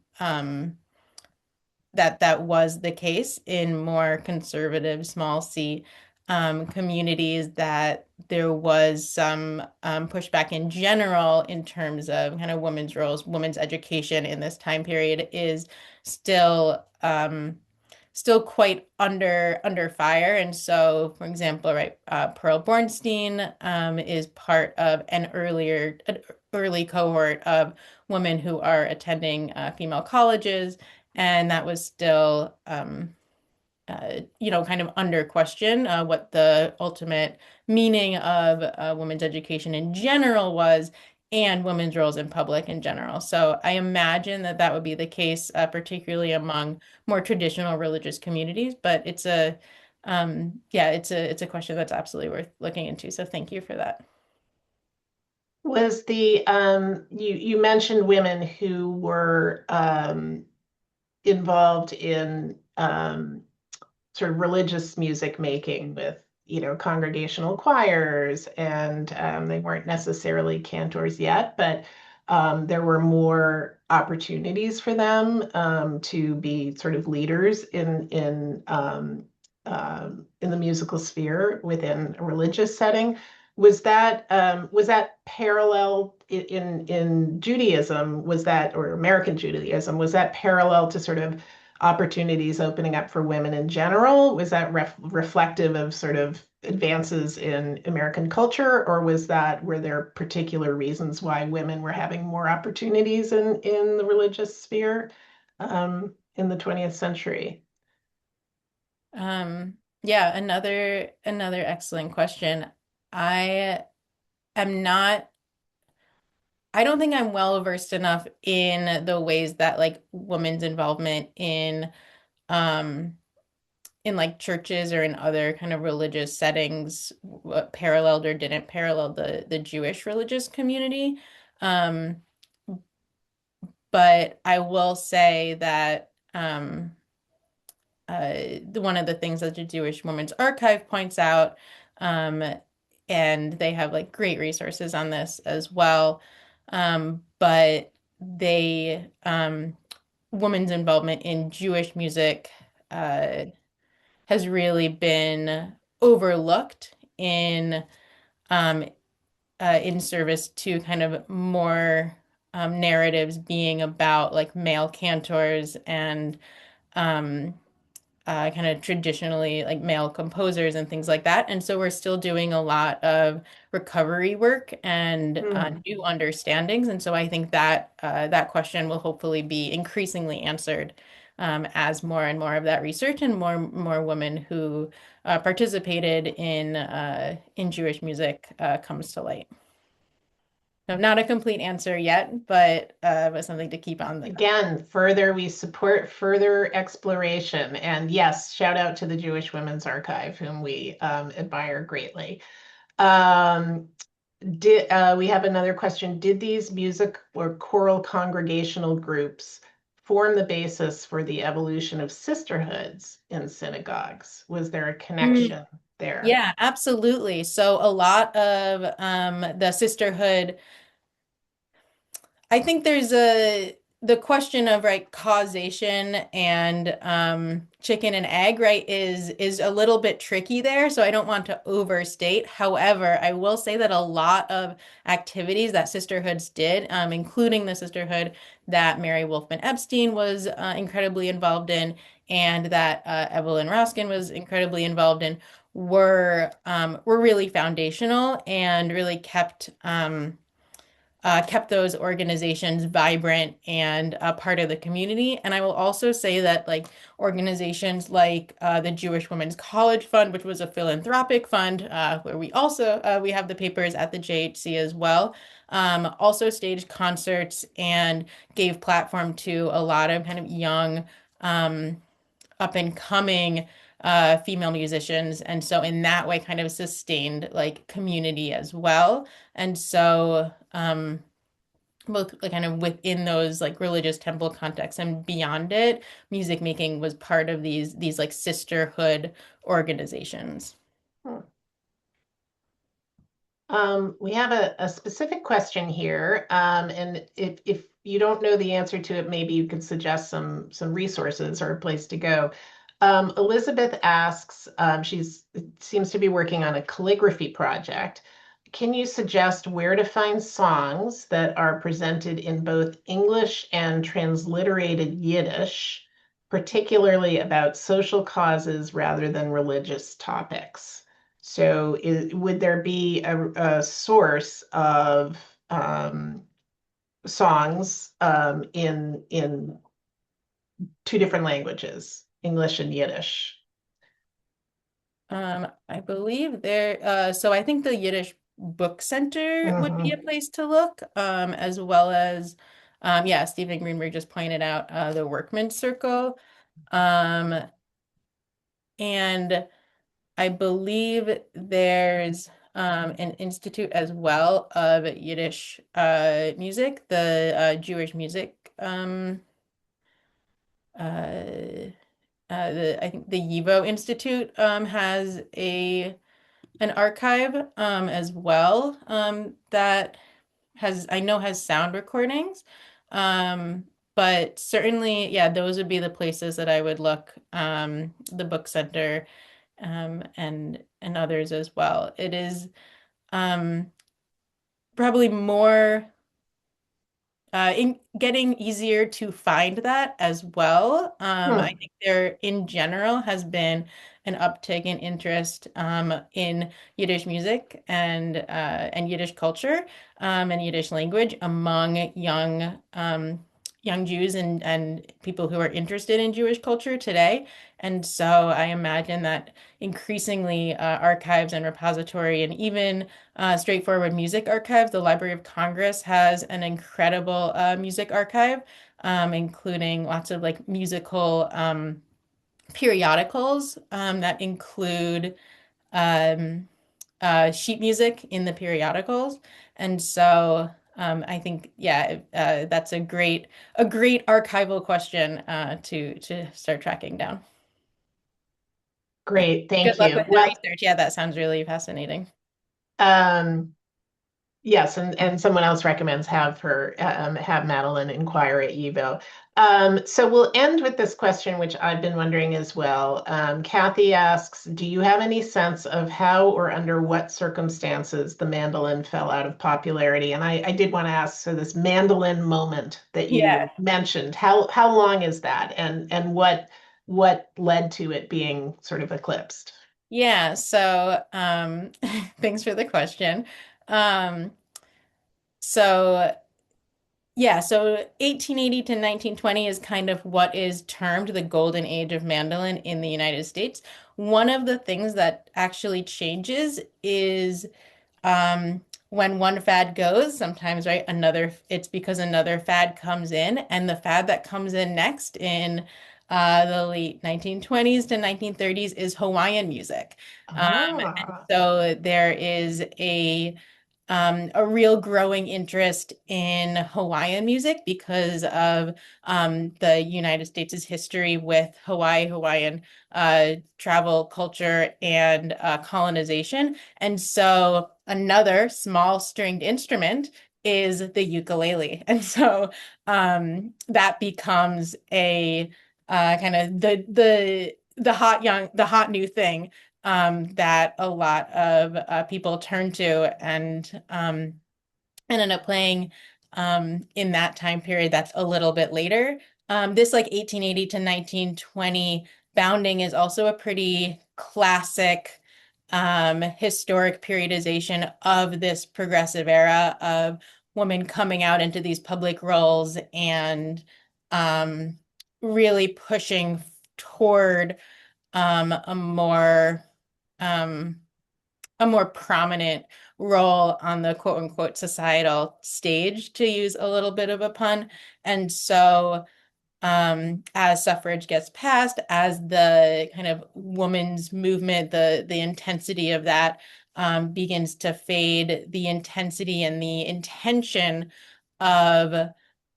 that was the case in more conservative small C communities, that there was some pushback in general in terms of kind of women's roles. Women's education in this time period is still still quite under fire. And so, for example, right, Pearl Bornstein is part of an early cohort of women who are attending female colleges, and that was still kind of under question what the ultimate meaning of women's education in general was, and women's roles in public in general. So I imagine that that would be the case, particularly among more traditional religious communities. But it's a question that's absolutely worth looking into. So thank you for that. Was the you mentioned women who were involved in sort of religious music making with, congregational choirs, and they weren't necessarily cantors yet, but there were more opportunities for them to be sort of leaders in the musical sphere within a religious setting. Was that parallel in Judaism? Was that, or American Judaism? Was that parallel to sort of opportunities opening up for women in general? Was that reflective of sort of advances in American culture, or were there particular reasons why women were having more opportunities in the religious sphere in the 20th century? Yeah, another excellent question. I am not I don't think I'm well versed enough in the ways that like women's involvement um in like churches or in other kind of religious settings paralleled or didn't parallel the Jewish religious community. Um, but I will say that one of the things that the Jewish Women's Archive points out, um, and they have like great resources on this as well. But they women's involvement in Jewish music has really been overlooked um, in service to kind of more narratives being about like male cantors and um, kind of traditionally like male composers and things like that. And so we're still doing a lot of recovery work and Hmm. new understandings. And so I think that that question will hopefully be increasingly answered as more and more of that research and more women who participated in Jewish music comes to light. So not a complete answer yet, but something to keep on the. Again, further, we support further exploration. And yes, shout out to the Jewish Women's Archive, whom we admire greatly. Um, we have another question. Did these music or choral congregational groups form the basis for the evolution of sisterhoods in synagogues? Was there a connection there? Yeah, absolutely. So a lot of the sisterhood, I think there's the question of right causation and chicken and egg, right, is a little bit tricky there. So I don't want to overstate. However, I will say that a lot of activities that sisterhoods did, including the sisterhood that Mary Wolfman Epstein was incredibly involved in, and that Evelyn Raskin was incredibly involved in, were really foundational and really kept kept those organizations vibrant and a part of the community. And I will also say that like organizations like the Jewish Women's College Fund, which was a philanthropic fund, where we also we have the papers at the JHC as well, also staged concerts and gave platform to a lot of kind of young, up and coming female musicians. And so in that way kind of sustained like community as well. And so both like kind of within those like religious temple contexts and beyond it, music making was part of these like sisterhood organizations. Hmm. We have a specific question here, and if you don't know the answer to it, maybe you could suggest some resources or a place to go. Elizabeth asks, she's seems to be working on a calligraphy project. Can you suggest where to find songs that are presented in both English and transliterated Yiddish, particularly about social causes rather than religious topics? So would there be a source of songs in two different languages, English and Yiddish? I believe there, so I think the Yiddish Book Center would be a Mhm. place to look, as well as, yeah, Stephen Greenberg just pointed out the Workman's Circle. Um, and I believe there's an institute as well of Yiddish music, the Jewish music, uh, I think the YIVO Institute has an archive as well that I know has sound recordings. Um, but certainly, yeah, those would be the places that I would look, the book center and others as well. It is probably more in getting easier to find that as well. I Hmm. think there in general has been an uptick in interest in Yiddish music and Yiddish culture and Yiddish language among young Jews and people who are interested in Jewish culture today. And so I imagine that increasingly archives and repository and even straightforward music archive. The Library of Congress has an incredible music archive, including lots of like musical periodicals that include um, sheet music in the periodicals. And so I think, yeah, that's a great archival question to start tracking down. Great, Good thank luck you. with the Well, research. Yeah, that sounds really fascinating. um, yes, and someone else recommends have Madeline inquire at YIVO. So we'll end with this question, which I've been wondering as well. Kathy asks, do you have any sense of how or under what circumstances the mandolin fell out of popularity? And I did want to ask, so this mandolin moment that Yeah. you mentioned, how long is that, and what led to it being sort of eclipsed? Yeah, so thanks for the question. Um, so yeah, so 1880 to 1920 is kind of what is termed the golden age of mandolin in the United States. One of the things that actually changes is when one fad goes, sometimes, right, it's because another fad comes in, and the fad that comes in next in the late 1920s to 1930s is Hawaiian music. And Ah. so there is a real growing interest in Hawaiian music because of the United States' history with Hawaiian travel, culture, and colonization. And so another small stringed instrument is the ukulele. And so that becomes a kind of the hot new thing that a lot of people turn to and end up playing in that time period that's a little bit later. This like 1880 to 1920 bounding is also a pretty classic historic periodization of this progressive era of women coming out into these public roles and really pushing toward a more prominent role on the quote unquote societal stage, to use a little bit of a pun. And so as suffrage gets passed, as the kind of women's movement, the intensity of that begins to fade, the intensity and the intention of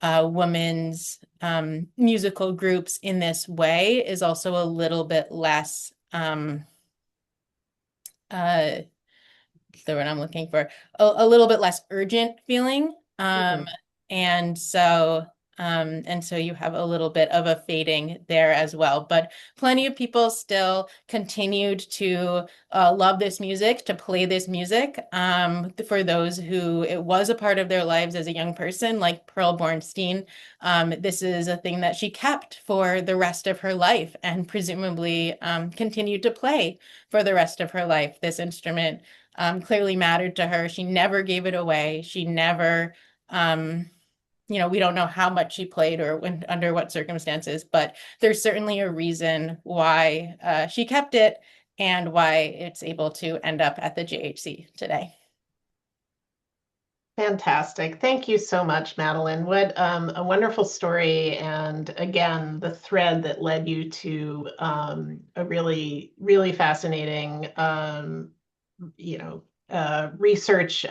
women's musical groups in this way is also a little bit less the word I'm looking for, a little bit less urgent feeling. And so you have a little bit of a fading there as well. But plenty of people still continued to love this music, to play this music. For those who it was a part of their lives as a young person, like Pearl Bornstein, this is a thing that she kept for the rest of her life and presumably continued to play for the rest of her life. This instrument clearly mattered to her. She never gave it away. She never, we don't know how much she played or when, under what circumstances, but there's certainly a reason why she kept it and why it's able to end up at the JHC today. Fantastic. Thank you so much, Madeline. What a wonderful story. And again, the thread that led you to a really, really fascinating, research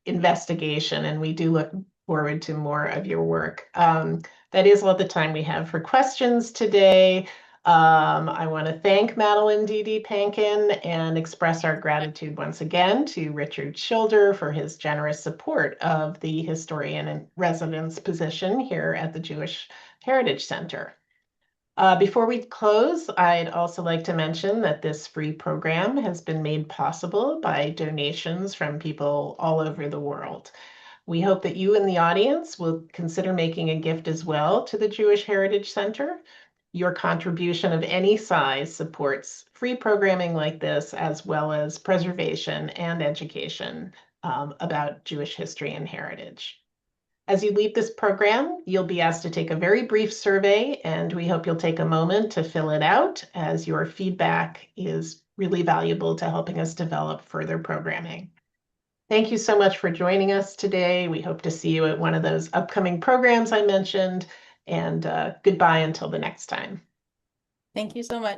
investigation. And we do look forward to more of your work. That is all the time we have for questions today. I want to thank Madeline DeDe-Panken and express our gratitude once again to Richard Schilder for his generous support of the historian in residence position here at the Jewish Heritage Center. Before we close, I'd also like to mention that this free program has been made possible by donations from people all over the world. We hope that you in the audience will consider making a gift as well to the Jewish Heritage Center. Your contribution of any size supports free programming like this, as well as preservation and education about Jewish history and heritage. As you leave this program, you'll be asked to take a very brief survey, and we hope you'll take a moment to fill it out, as your feedback is really valuable to helping us develop further programming. Thank you so much for joining us today. We hope to see you at one of those upcoming programs I mentioned, and goodbye until the next time. Thank you so much.